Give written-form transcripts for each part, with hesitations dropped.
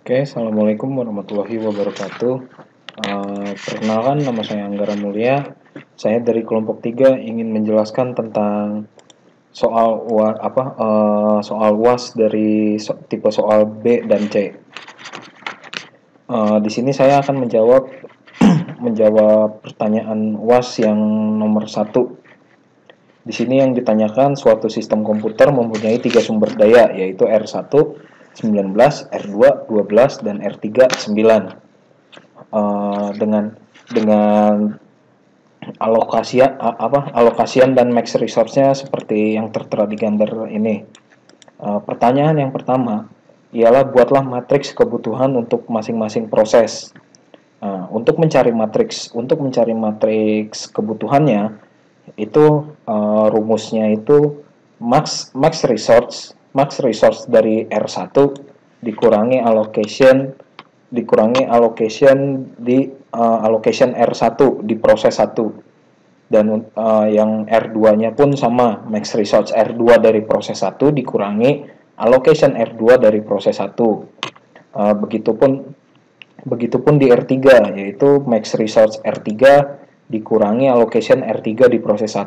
Oke, Assalamualaikum warahmatullahi wabarakatuh. Perkenalkan, nama saya Anggara Mulia. Saya dari kelompok 3 ingin menjelaskan tentang soal UAS dari tipe soal B dan C. Di sini saya akan menjawab pertanyaan UAS yang nomor 1. Di sini yang ditanyakan, suatu sistem komputer mempunyai 3 sumber daya, yaitu R1 19, R2 12, dan R3 9. Dengan alokasian dan max resource-nya seperti yang tertera di gambar ini. Pertanyaan yang pertama ialah buatlah matriks kebutuhan untuk masing-masing proses. Untuk mencari matriks kebutuhannya itu rumusnya itu max resource dari R1 dikurangi allocation allocation R1 di proses 1, dan yang R2-nya pun sama, max resource R2 dari proses 1 dikurangi allocation R2 dari proses 1. Begitupun di R3, yaitu max resource R3 dikurangi allocation R3 di proses 1.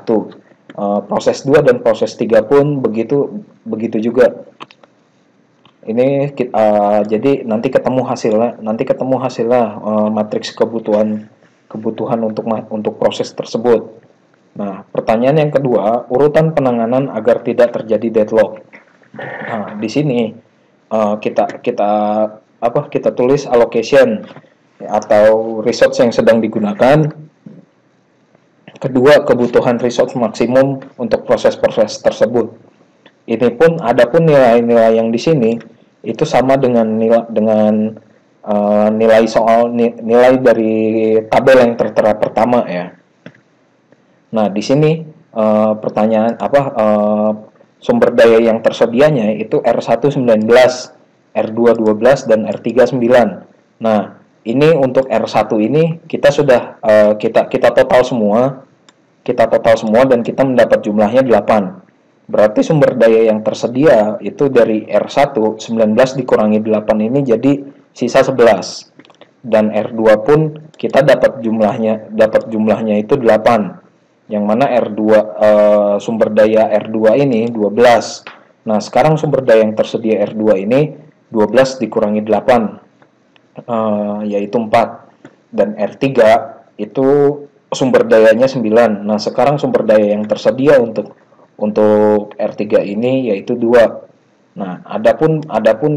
Proses 2 dan proses 3 pun begitu juga. Ini jadi nanti ketemu hasilnya matriks kebutuhan untuk proses tersebut. Nah, pertanyaan yang kedua, urutan penanganan agar tidak terjadi deadlock. Nah, di sini kita tulis allocation atau resource yang sedang digunakan. Kedua, kebutuhan resource maksimum untuk proses-proses tersebut. Ini pun adapun nilai-nilai yang di sini itu sama dengan nilai dari tabel yang tertera pertama ya. Nah, di sini pertanyaan sumber daya yang tersedianya itu R1 19, R2 12, dan R3 9. Nah, ini untuk R1 ini kita sudah kita total semua dan kita mendapat jumlahnya 8. Berarti sumber daya yang tersedia itu dari R1 19 dikurangi 8 ini jadi sisa 11. Dan R2 pun kita dapat jumlahnya itu 8. Yang mana sumber daya R2 ini 12. Nah, sekarang sumber daya yang tersedia R2 ini 12 dikurangi 8 yaitu 4. Dan R3 itu sumber dayanya 9. Nah, sekarang sumber daya yang tersedia untuk R3 ini yaitu 2. Nah, adapun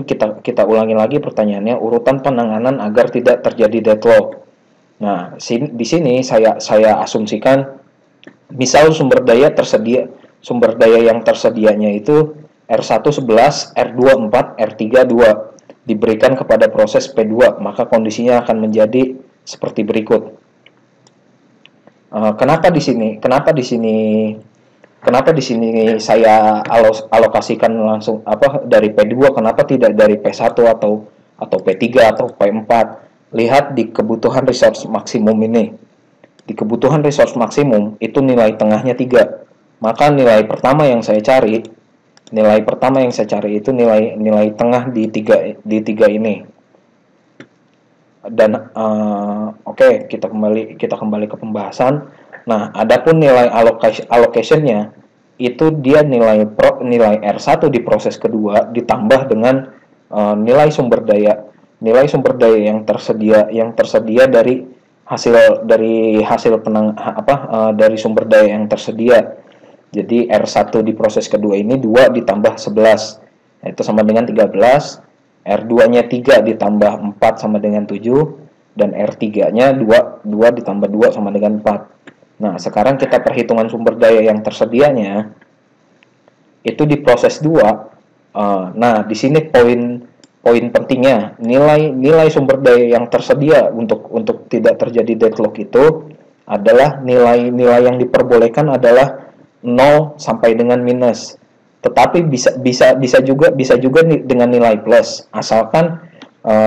kita ulangi lagi pertanyaannya, urutan penanganan agar tidak terjadi deadlock. Nah, di sini saya asumsikan misal sumber daya yang tersedianya itu R1 11, R2 4, R3 2 diberikan kepada proses P2, maka kondisinya akan menjadi seperti berikut. Kenapa di sini saya alokasikan langsung dari P2, kenapa tidak dari P1 atau P3 atau P4? Lihat di kebutuhan resource maksimum ini. Di kebutuhan resource maksimum itu nilai tengahnya 3. Maka nilai pertama yang saya cari itu nilai tengah di 3 ini. Dan oke, kita kembali ke pembahasan. Nah, adapun nilai allocation-nya itu dia nilai R1 di proses kedua ditambah dengan nilai sumber daya yang tersedia dari sumber daya yang tersedia. Jadi R1 di proses kedua ini 2 ditambah 11, itu sama dengan 13. R2-nya 3 ditambah 4 sama dengan 7, dan R3-nya 2 ditambah 2 sama dengan 4. Nah, sekarang kita perhitungan sumber daya yang tersedianya itu di proses 2. Nah, di sini poin pentingnya, nilai sumber daya yang tersedia untuk tidak terjadi deadlock itu adalah nilai yang diperbolehkan adalah 0 sampai dengan minus. Tetapi bisa juga dengan nilai plus, asalkan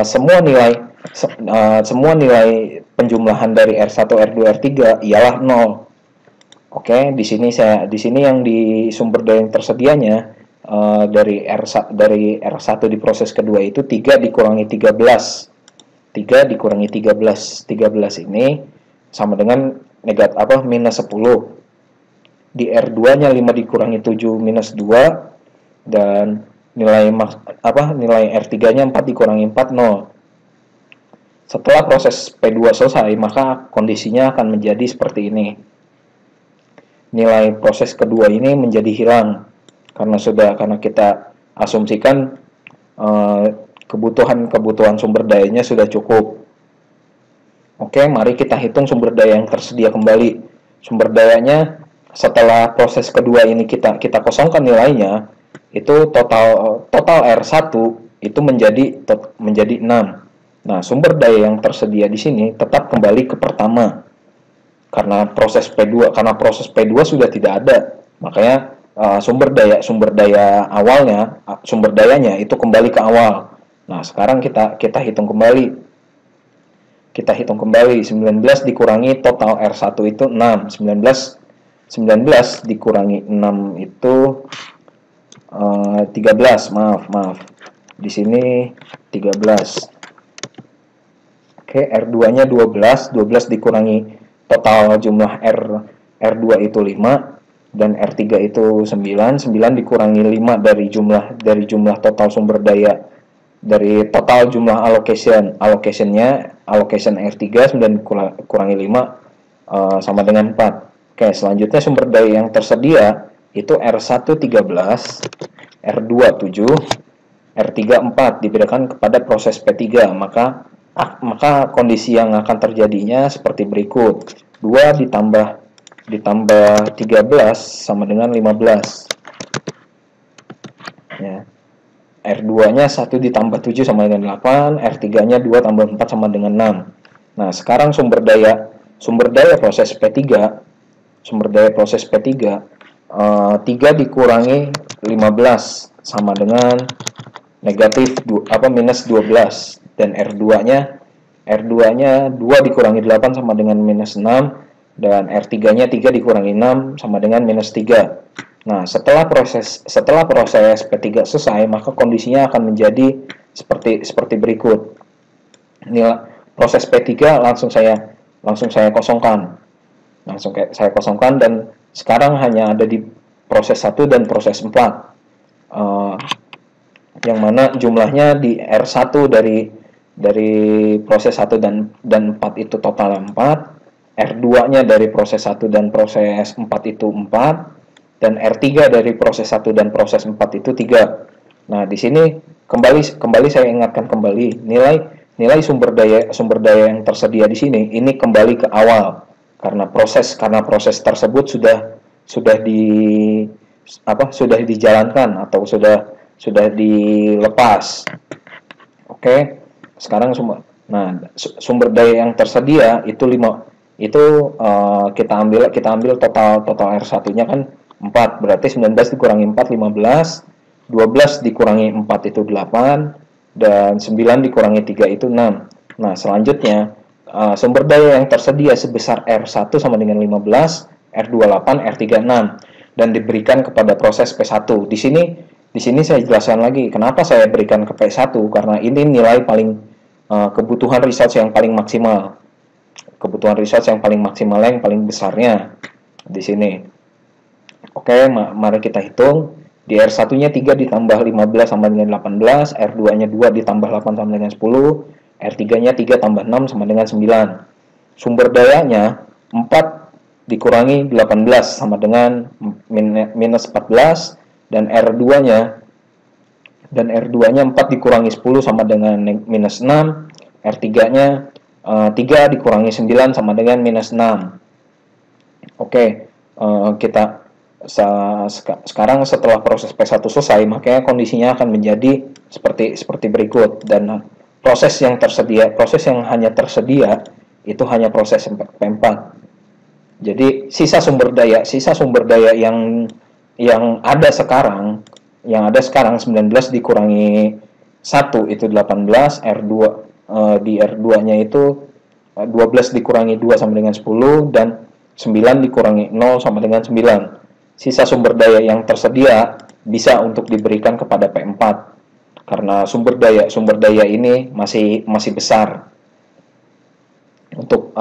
semua nilai penjumlahan dari R1, R2, R3 ialah 0. Oke, di sini yang di sumber daya yang tersedianya dari R1 diproses kedua itu 3 dikurangi 13. 3 dikurangi 13. 13 ini sama dengan minus 10. Di R2-nya 5 dikurangi 7 minus 2, dan nilai R3-nya 4 dikurangi 4, 0. Setelah proses P2 selesai, maka kondisinya akan menjadi seperti ini. Nilai proses kedua ini menjadi hilang karena kita asumsikan kebutuhan sumber dayanya sudah cukup. Oke, mari kita hitung sumber daya yang tersedia kembali. Sumber dayanya setelah proses kedua ini kita kosongkan nilainya, itu total R1 itu menjadi 6. Nah, sumber daya yang tersedia di sini tetap kembali ke pertama. Karena proses P2 sudah tidak ada. Makanya sumber dayanya itu kembali ke awal. Nah, sekarang kita hitung kembali. 19 dikurangi total R1 itu 6. 19 dikurangi 6 itu 13. Maaf. Di sini 13. Oke, R2-nya 12 dikurangi total jumlah R2 itu 5 dan R3 itu 9 dikurangi 5 dari jumlah total sumber daya, dari total jumlah allocation R3, 9 kurangi 5 sama dengan 4. Oke, selanjutnya sumber daya yang tersedia itu R1 13, R2 7, R3 4 diberikan kepada proses P3, maka kondisi yang akan terjadinya seperti berikut. 2 ditambah 13 sama dengan 15. Ya. R2-nya 1 ditambah 7 sama dengan 8, R3-nya 2 tambah 4 sama dengan 6. Nah, sekarang sumber daya proses P3, 3 dikurangi 15 sama dengan minus 12. Dan R2-nya 2 dikurangi 8 sama dengan minus 6, dan R3-nya 3 dikurangi 6 sama dengan minus 3. Nah, setelah proses P3 selesai, maka kondisinya akan menjadi seperti berikut. Nilai proses P3 langsung saya kosongkan. Dan sekarang hanya ada di proses 1 dan proses 4. Yang mana jumlahnya di R1 dari proses 1 dan 4 itu total 4, R2-nya dari proses 1 dan proses 4 itu 4, dan R3 dari proses 1 dan proses 4 itu 3. Nah, di sini kembali saya ingatkan kembali, nilai sumber daya yang tersedia di sini ini kembali ke awal karena proses tersebut sudah dijalankan atau sudah dilepas. Oke. Sekarang sumber daya yang tersedia itu 5. Itu kita ambil total R1-nya kan 4. Berarti 19 dikurangi 4 15, 12 dikurangi 4 itu 8, dan 9 dikurangi 3 itu 6. Nah, selanjutnya sumber daya yang tersedia sebesar R1 sama dengan 15, R2 8, R3 6 dan diberikan kepada proses P1. Di sini saya jelaskan lagi kenapa saya berikan ke P1, karena ini nilai paling kebutuhan research yang paling maksimal. Yang paling besarnya di sini. Oke, mari kita hitung. Di R1-nya 3 ditambah 15 sama dengan 18, R2-nya 2 ditambah 8 sama dengan 10, R3-nya 3 tambah 6 sama dengan 9. Sumber dayanya 4 dikurangi 18 sama dengan minus 14, dan R2-nya 4 dikurangi 10 sama dengan minus 6, R3-nya 3 dikurangi 9 sama dengan minus 6. Oke, sekarang setelah proses P1 selesai, makanya kondisinya akan menjadi seperti berikut, dan proses yang hanya tersedia itu hanya proses P4. Jadi sisa sumber daya yang ada sekarang 19 dikurangi 1 itu 18, di R2-nya itu 12 dikurangi 2 sama dengan 10, dan 9 dikurangi 0 sama dengan 9. Sisa sumber daya yang tersedia bisa untuk diberikan kepada P4 karena sumber daya ini masih besar. Untuk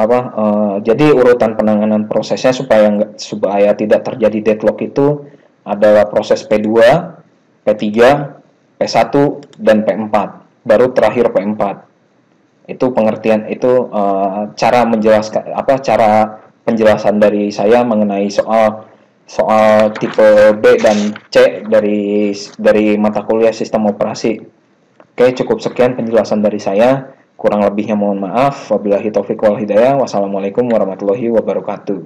jadi urutan penanganan prosesnya supaya tidak terjadi deadlock itu adalah proses P2, P3, P1 dan P4, baru terakhir P4. Itu pengertian itu cara penjelasan dari saya mengenai soal tipe B dan C dari mata kuliah sistem operasi. Oke, cukup sekian penjelasan dari saya. Kurang lebihnya mohon maaf. Wabillahi taufiq wal hidayah. Wassalamualaikum warahmatullahi wabarakatuh.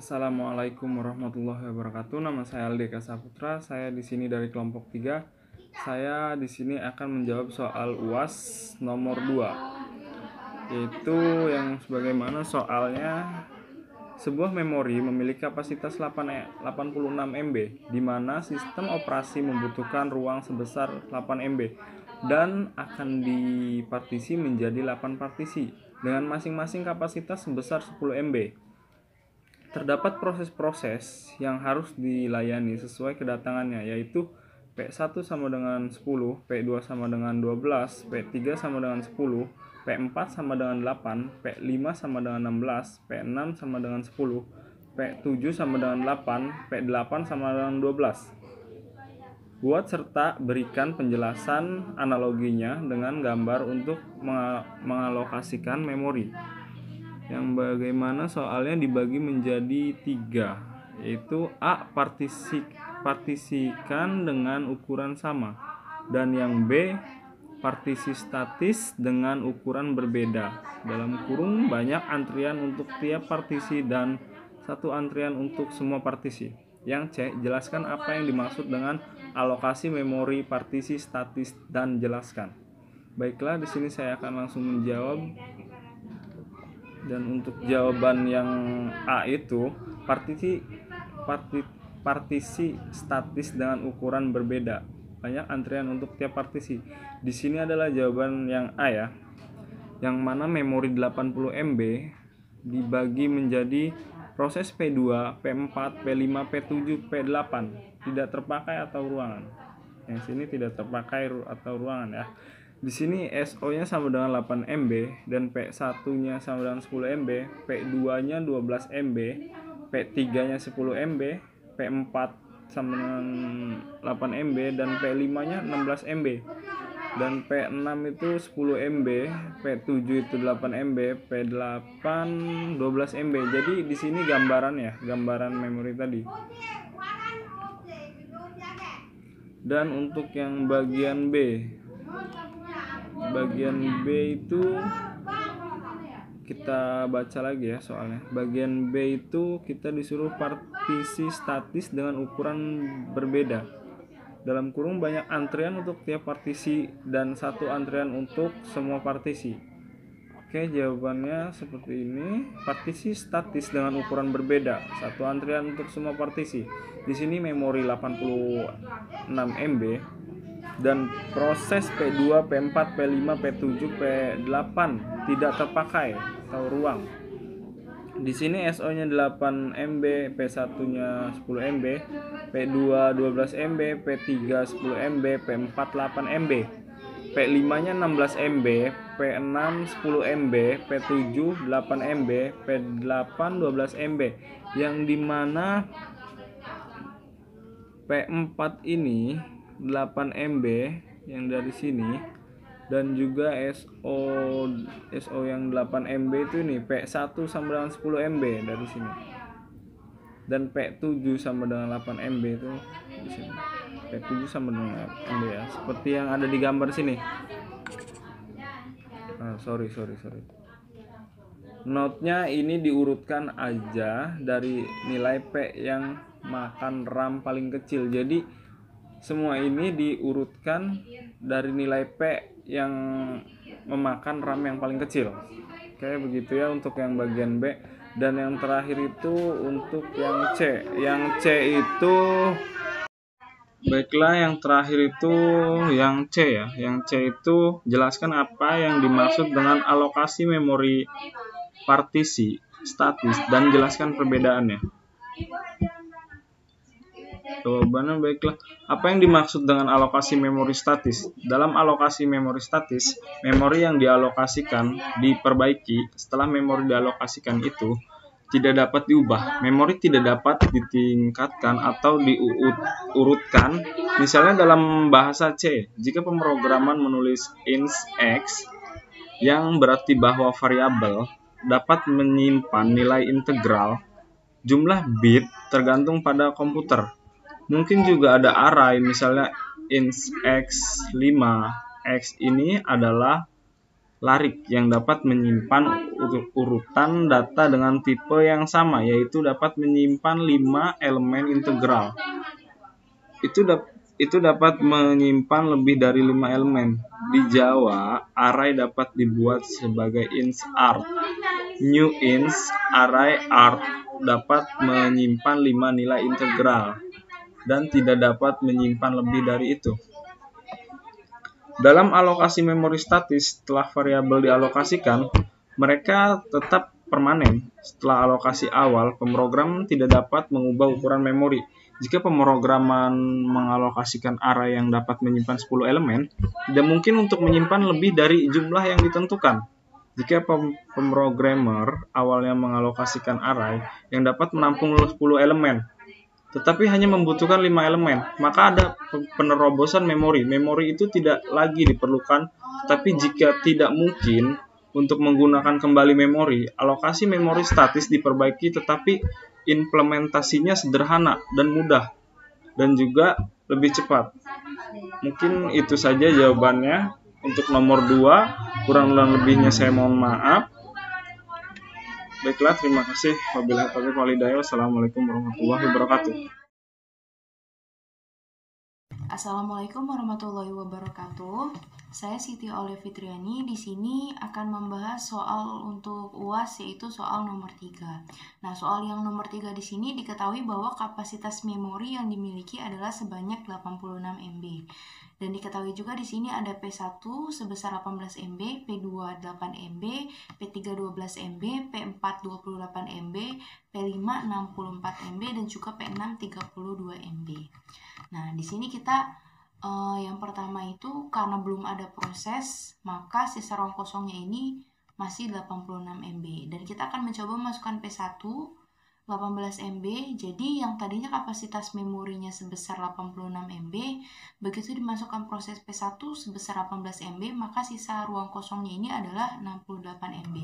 Assalamualaikum warahmatullahi wabarakatuh. Nama saya Aldeka Saputra. Saya di sini dari kelompok 3. Saya di sini akan menjawab soal UAS nomor 2. Yaitu yang sebagaimana soalnya, sebuah memori memiliki kapasitas 86 MB, di mana sistem operasi membutuhkan ruang sebesar 8 MB dan akan dipartisi menjadi 8 partisi dengan masing-masing kapasitas sebesar 10 MB. Terdapat proses-proses yang harus dilayani sesuai kedatangannya, yaitu P1 sama dengan 10, P2 sama dengan 12, P3 sama dengan 10, P4 sama dengan 8, P5 sama dengan 16, P6 sama dengan 10, P7 sama dengan 8, P8 sama dengan 12. Buat serta berikan penjelasan analoginya dengan gambar untuk mengalokasikan memori. Yang bagaimana soalnya dibagi menjadi 3, yaitu A. Partisikan dengan ukuran sama, dan yang B. Partisi statis dengan ukuran berbeda. Dalam kurung banyak antrian untuk tiap partisi dan satu antrian untuk semua partisi. Yang C. Jelaskan apa yang dimaksud dengan alokasi memori partisi statis dan jelaskan. Baiklah, di sini saya akan langsung menjawab. Dan untuk jawaban yang A itu partisi statis dengan ukuran berbeda. Banyak antrian untuk tiap partisi. Di sini adalah jawaban yang A ya. Yang mana memori 80 MB dibagi menjadi proses P2, P4, P5, P7, P8 tidak terpakai atau ruangan. Yang sini tidak terpakai atau ruangan ya. Di sini SO-nya sama dengan 8 MB dan P1-nya sama dengan 10 MB, P2-nya 12 MB, P3-nya 10 MB, P4 sama dengan 8 MB dan P5-nya 16 MB. Dan P6 itu 10 MB, P7 itu 8 MB, P8 12 MB. Jadi di sini gambaran memori tadi. Dan untuk yang bagian B itu kita baca lagi ya soalnya. Bagian B itu kita disuruh partisi statis dengan ukuran berbeda. Dalam kurung banyak antrian untuk tiap partisi dan satu antrian untuk semua partisi. Oke, jawabannya seperti ini. Partisi statis dengan ukuran berbeda, satu antrian untuk semua partisi. Di sini memori 86 MB dan proses P2, P4, P5, P7, P8 tidak terpakai atau ruang. Di sini SO-nya 8 MB, P1-nya 10 MB, P2 12 MB, P3 10 MB, P4 8 MB, P5-nya 16 MB, P6 10 MB, P7 8 MB, P8 12 MB. Yang dimana P4 ini 8 MB yang dari sini, dan juga SO yang 8 MB itu ini P1 sama dengan 10 MB dari sini, dan P7 sama dengan 8 MB itu di sini. P7 sama dengan 8 MB ya, seperti yang ada di gambar sini. Sorry. Note-nya ini diurutkan aja dari nilai P yang makan RAM paling kecil. Jadi semua ini diurutkan dari nilai P yang memakan RAM yang paling kecil. Oke, begitu ya untuk yang bagian B. Dan yang terakhir itu untuk yang C. Yang C itu, baiklah, yang terakhir itu yang C ya. Yang C itu jelaskan apa yang dimaksud dengan alokasi memori partisi statis dan jelaskan perbedaannya. Jawabannya baiklah. Apa yang dimaksud dengan alokasi memori statis? Dalam alokasi memori statis, memori yang dialokasikan diperbaiki setelah memori dialokasikan itu tidak dapat diubah. Memori tidak dapat ditingkatkan atau diurutkan. Misalnya dalam bahasa C, jika pemrograman menulis int x yang berarti bahwa variabel dapat menyimpan nilai integral, jumlah bit tergantung pada komputer. Mungkin juga ada array, misalnya int x5. X ini adalah larik yang dapat menyimpan urutan data dengan tipe yang sama, yaitu dapat menyimpan 5 elemen integral. Itu dapat menyimpan lebih dari 5 elemen. Di Java, array dapat dibuat sebagai int arg. New int array arg dapat menyimpan 5 nilai integral dan tidak dapat menyimpan lebih dari itu. Dalam alokasi memori statis, setelah variabel dialokasikan, mereka tetap permanen. Setelah alokasi awal, pemrogram tidak dapat mengubah ukuran memori. Jika pemrograman mengalokasikan array yang dapat menyimpan 10 elemen, tidak mungkin untuk menyimpan lebih dari jumlah yang ditentukan. Jika pemrogramer awalnya mengalokasikan array yang dapat menampung 10 elemen, tetapi hanya membutuhkan 5 elemen, maka ada penerobosan memori. Memori itu tidak lagi diperlukan, tapi jika tidak mungkin untuk menggunakan kembali memori, alokasi memori statis diperbaiki, tetapi implementasinya sederhana dan mudah, dan juga lebih cepat. Mungkin itu saja jawabannya. Untuk nomor 2, kurang dan lebihnya saya mohon maaf. Baiklah, terima kasih. Wabillahi taufiq wal hidayah. Wassalamualaikum warahmatullahi wabarakatuh. Assalamualaikum warahmatullahi wabarakatuh. Saya Siti Olive Fitriani. Di sini akan membahas soal untuk UAS, yaitu soal nomor 3. Nah, soal yang nomor 3 di sini diketahui bahwa kapasitas memori yang dimiliki adalah sebanyak 86 MB. Dan diketahui juga di sini ada P1 sebesar 18 MB, P2 8 MB, P3 12 MB, P4 28 MB, P5 64 MB, dan juga P6 32 MB. Nah, di sini kita yang pertama itu karena belum ada proses, maka sisa ruang kosongnya ini masih 86 MB. Dan kita akan mencoba memasukkan P1 18 MB. Jadi yang tadinya kapasitas memorinya sebesar 86 MB, begitu dimasukkan proses P1 sebesar 18 MB, maka sisa ruang kosongnya ini adalah 68 MB.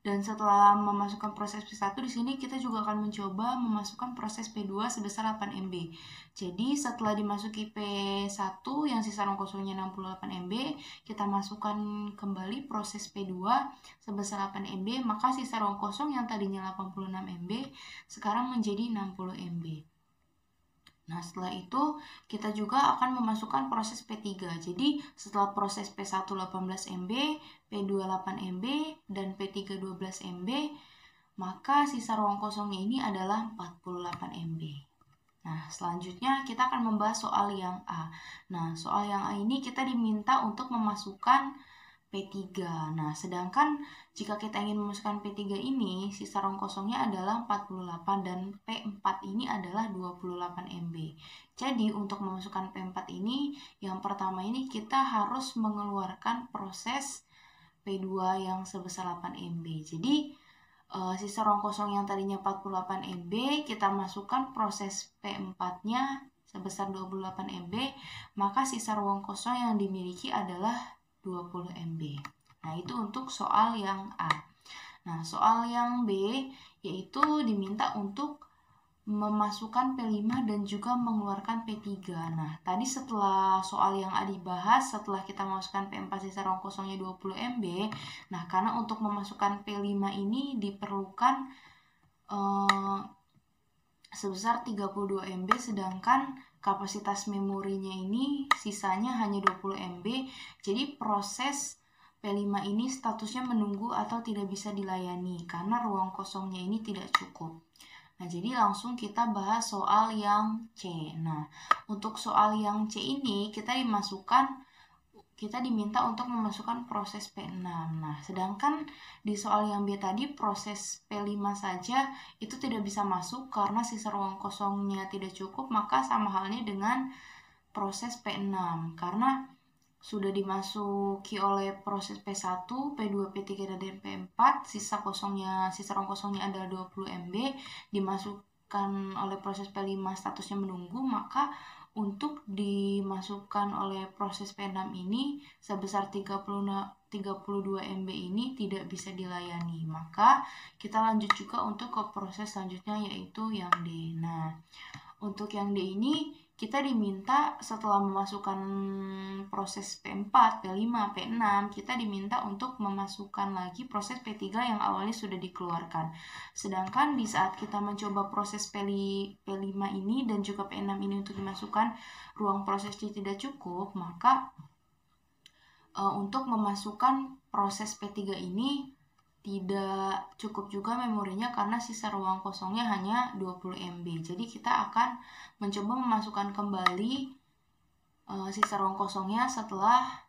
Dan setelah memasukkan proses P1, di sini kita juga akan mencoba memasukkan proses P2 sebesar 8 MB. Jadi setelah dimasuki P1 yang sisa ruang kosongnya 68 MB, kita masukkan kembali proses P2 sebesar 8 MB, maka sisa ruang kosong yang tadinya 86 MB sekarang menjadi 60 MB. Nah, setelah itu kita juga akan memasukkan proses P3. Jadi setelah proses P1 18 MB, P2 8 MB, dan P3 12 MB, maka sisa ruang kosongnya ini adalah 48 MB. Nah, selanjutnya kita akan membahas soal yang A. Nah, soal yang A ini kita diminta untuk memasukkan P3. Nah, sedangkan jika kita ingin memasukkan P3 ini, sisa ruang kosongnya adalah 48 dan P4 ini adalah 28 MB. Jadi, untuk memasukkan P4 ini, yang pertama ini kita harus mengeluarkan proses P2 yang sebesar 8 MB. Jadi, sisa ruang kosong yang tadinya 48 MB, kita masukkan proses P4-nya sebesar 28 MB, maka sisa ruang kosong yang dimiliki adalah 20 MB. Nah, itu untuk soal yang A. Nah, soal yang B yaitu diminta untuk memasukkan P5 dan juga mengeluarkan P3. Nah, tadi setelah soal yang A dibahas, setelah kita memasukkan P4 sisa ruang kosongnya 20 MB, nah karena untuk memasukkan P5 ini diperlukan sebesar 32 MB, sedangkan kapasitas memorinya ini sisanya hanya 20 MB. Jadi proses P5 ini statusnya menunggu atau tidak bisa dilayani karena ruang kosongnya ini tidak cukup. Nah, jadi langsung kita bahas soal yang C. Nah, untuk soal yang C ini kita dimasukkan kita diminta untuk memasukkan proses P6. Nah, sedangkan di soal yang B tadi proses P5 saja itu tidak bisa masuk karena sisa ruang kosongnya tidak cukup, maka sama halnya dengan proses P6 karena sudah dimasuki oleh proses P1, P2, P3 dan P4, sisa ruang kosongnya adalah 20 MB, dimasukkan oleh proses P5 statusnya menunggu, maka untuk dimasukkan oleh proses P6 ini sebesar 32 MB ini tidak bisa dilayani. Maka kita lanjut juga untuk ke proses selanjutnya yaitu yang D. Nah, untuk yang D ini kita diminta setelah memasukkan proses P4, P5, P6, kita diminta untuk memasukkan lagi proses P3 yang awalnya sudah dikeluarkan. Sedangkan di saat kita mencoba proses P5 ini dan juga P6 ini untuk dimasukkan, ruang prosesnya tidak cukup, maka untuk memasukkan proses P3 ini tidak cukup juga memorinya karena sisa ruang kosongnya hanya 20 MB. Jadi kita akan mencoba memasukkan kembali sisa ruang kosongnya setelah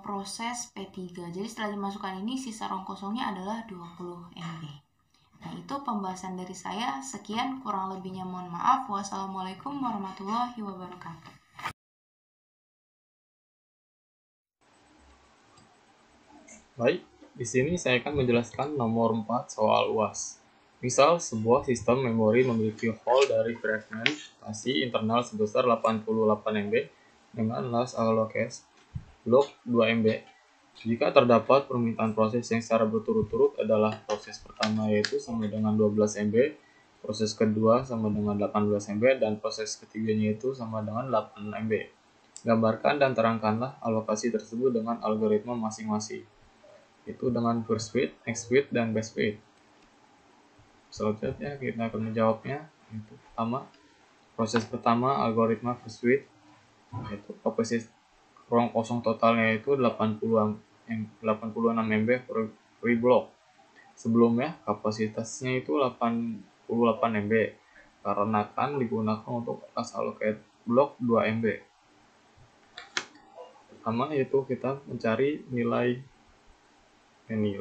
proses P3. Jadi setelah dimasukkan ini sisa ruang kosongnya adalah 20 MB. Nah, itu pembahasan dari saya. Sekian, kurang lebihnya mohon maaf. Wassalamualaikum warahmatullahi wabarakatuh. Baik, di sini saya akan menjelaskan nomor 4 soal UAS. Misal, sebuah sistem memori memiliki hole dari fragmentasi internal sebesar 88 MB dengan last allocate blok 2 MB. Jika terdapat permintaan proses yang secara berturut-turut adalah proses pertama yaitu sama dengan 12 MB, proses kedua sama dengan 18 MB, dan proses ketiganya itu sama dengan 8 MB. Gambarkan dan terangkanlah alokasi tersebut dengan algoritma masing-masing, itu dengan first fit, next fit, dan best fit. Selanjutnya kita akan menjawabnya. Itu pertama, proses pertama algoritma first fit, yaitu kapasitas ruang kosong totalnya itu 86 MB per blok. Sebelumnya kapasitasnya itu 88 MB karena akan digunakan untuk last allocate blok 2 MB. Pertama yaitu kita mencari nilai ini.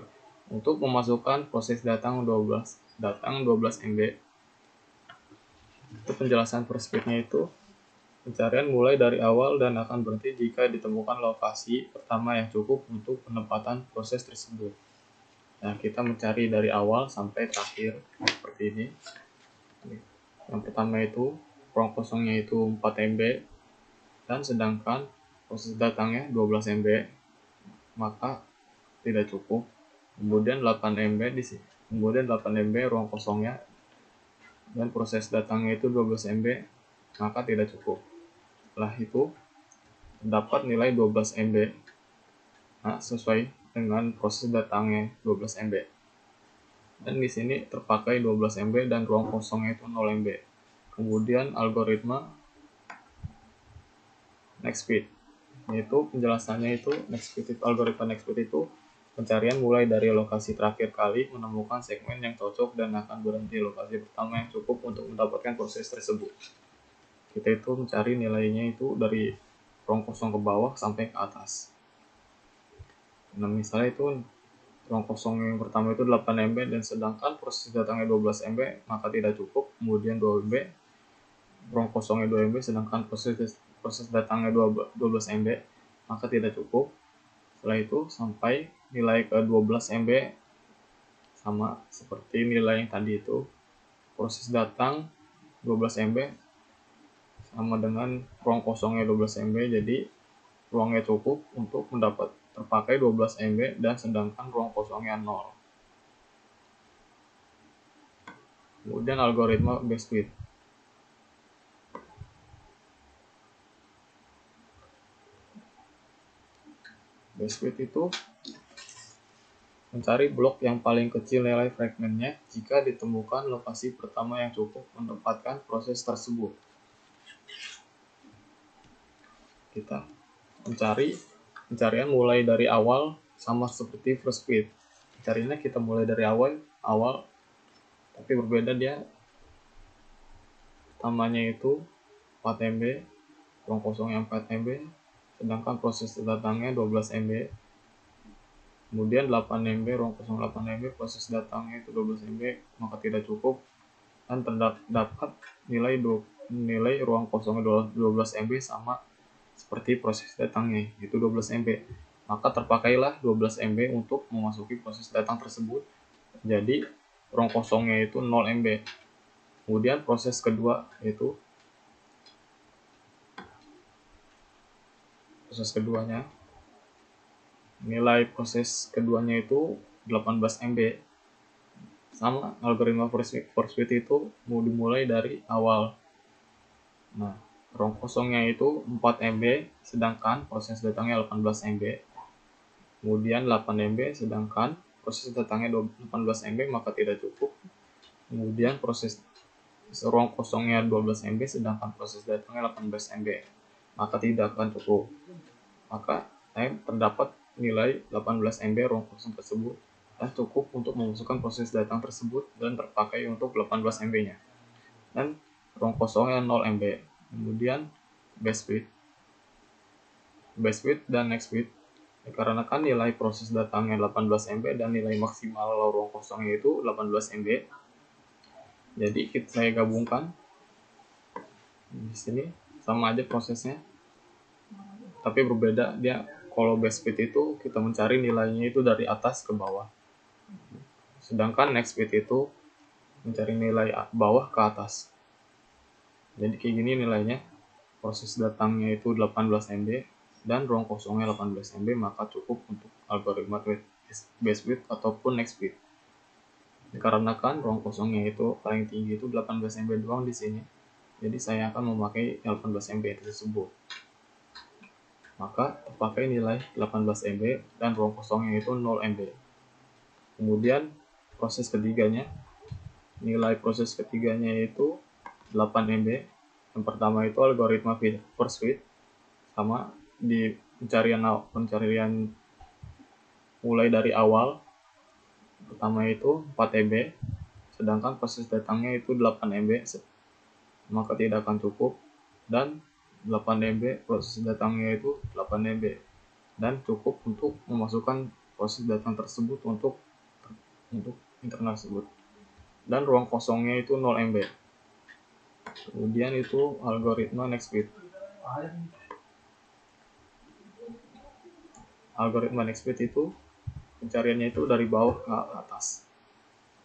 Untuk memasukkan proses datang 12 MB, itu penjelasan first fit-nya itu pencarian mulai dari awal dan akan berhenti jika ditemukan lokasi pertama yang cukup untuk penempatan proses tersebut. Nah, kita mencari dari awal sampai terakhir seperti ini. Yang pertama itu ruang kosongnya itu 4 MB dan sedangkan proses datangnya 12 MB, maka tidak cukup. Kemudian 8 MB di sini. Kemudian 8 MB ruang kosongnya dan proses datangnya itu 12 MB, maka tidak cukup. Setelah itu dapat nilai 12 MB. Nah, sesuai dengan proses datangnya 12 MB. Dan di sini terpakai 12 MB dan ruang kosongnya itu 0 MB. Kemudian algoritma next fit, yaitu penjelasannya itu algoritma next fit itu pencarian mulai dari lokasi terakhir kali menemukan segmen yang cocok dan akan berhenti lokasi pertama yang cukup untuk mendapatkan proses tersebut. Kita itu mencari nilainya itu dari ruang kosong ke bawah sampai ke atas. Nah, misalnya itu ruang kosong yang pertama itu 8 MB dan sedangkan proses datangnya 12 MB, maka tidak cukup. Kemudian 2 MB, ruang kosongnya 2 MB sedangkan proses datangnya 12 MB, maka tidak cukup. Setelah itu sampai nilai ke 12 MB sama seperti nilai yang tadi itu, proses datang 12 MB sama dengan ruang kosongnya 12 MB, jadi ruangnya cukup untuk mendapat terpakai 12 MB dan sedangkan ruang kosongnya 0. Kemudian algoritma best fit. Best fit itu mencari blok yang paling kecil nilai fragmennya jika ditemukan lokasi pertama yang cukup menempatkan proses tersebut. Kita pencarian mulai dari awal sama seperti first fit. Pencariannya kita mulai dari awal, tapi berbeda dia. Pertamanya itu 4 MB, ruang kosongnya 4 MB, sedangkan proses datangnya 12 MB. Kemudian 8 MB, ruang kosong 8 MB, proses datangnya itu 12 MB, maka tidak cukup, dan terdapat nilai ruang kosong 12 MB sama seperti proses datangnya, itu 12 MB. Maka terpakailah 12 MB untuk memasuki proses datang tersebut. Jadi ruang kosongnya itu 0 MB. Kemudian proses kedua yaitu nilai proses keduanya itu 18 MB. Sama algoritma for speed itu mau dimulai dari awal. Nah, ruang kosongnya itu 4 MB, sedangkan proses datangnya 18 MB. Kemudian 8 MB, sedangkan proses datangnya 18 MB, maka tidak cukup. Kemudian proses ruang kosongnya 12 MB, sedangkan proses datangnya 18 MB, maka tidak akan cukup. Maka terdapat nilai 18 MB ruang kosong tersebut dan cukup untuk memasukkan proses datang tersebut dan terpakai untuk 18 MB-nya. Dan ruang kosongnya 0 MB. Kemudian base width dan next width, dikarenakan nilai proses datangnya 18 MB dan nilai maksimal ruang kosongnya itu 18 MB. Jadi saya gabungkan di sini sama aja prosesnya, tapi berbeda. Dia kalau base width itu kita mencari nilainya itu dari atas ke bawah, sedangkan next width itu mencari nilai bawah ke atas. Jadi kayak gini nilainya, proses datangnya itu 18 MB dan ruang kosongnya 18 MB, maka cukup untuk algoritma base width ataupun next width. Dikarenakan ruang kosongnya itu paling tinggi itu 18 MB doang di sini, jadi saya akan memakai 18 MB tersebut. Maka terpakai nilai 18 MB dan ruang kosongnya itu 0 MB. Kemudian proses ketiganya, nilai proses ketiganya itu 8 MB. Yang pertama itu algoritma for speed, sama di pencarian mulai dari awal. Pertama itu 4 MB, sedangkan proses datangnya itu 8 MB, maka tidak akan cukup. Dan 8 MB proses datangnya itu 8 MB dan cukup untuk memasukkan proses datang tersebut untuk internal tersebut. Dan ruang kosongnya itu 0 MB. Kemudian itu algoritma next width. Algoritma next width itu pencariannya itu dari bawah ke atas.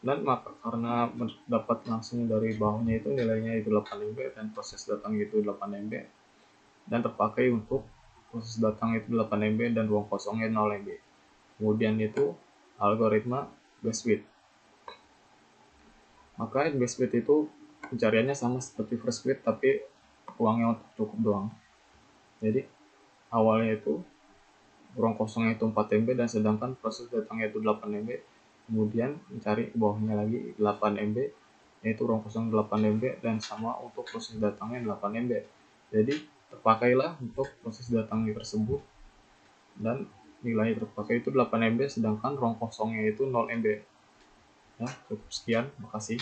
Dan maka karena dapat langsung dari bawahnya itu nilainya itu 8 MB dan proses datang itu 8 MB dan terpakai untuk proses datang itu 8 MB dan ruang kosongnya 0 MB. Kemudian itu algoritma base width. Maka base width itu pencariannya sama seperti first width, tapi ruangnya cukup doang. Jadi awalnya itu ruang kosongnya itu 4 MB dan sedangkan proses datangnya itu 8 MB. Kemudian mencari bawahnya lagi 8 MB, yaitu ruang kosong 8 MB dan sama untuk proses datangnya 8 MB. Jadi terpakailah untuk proses datangnya tersebut dan nilai terpakai itu 8 MB, sedangkan ruang kosongnya itu 0 MB. Ya, cukup sekian, makasih.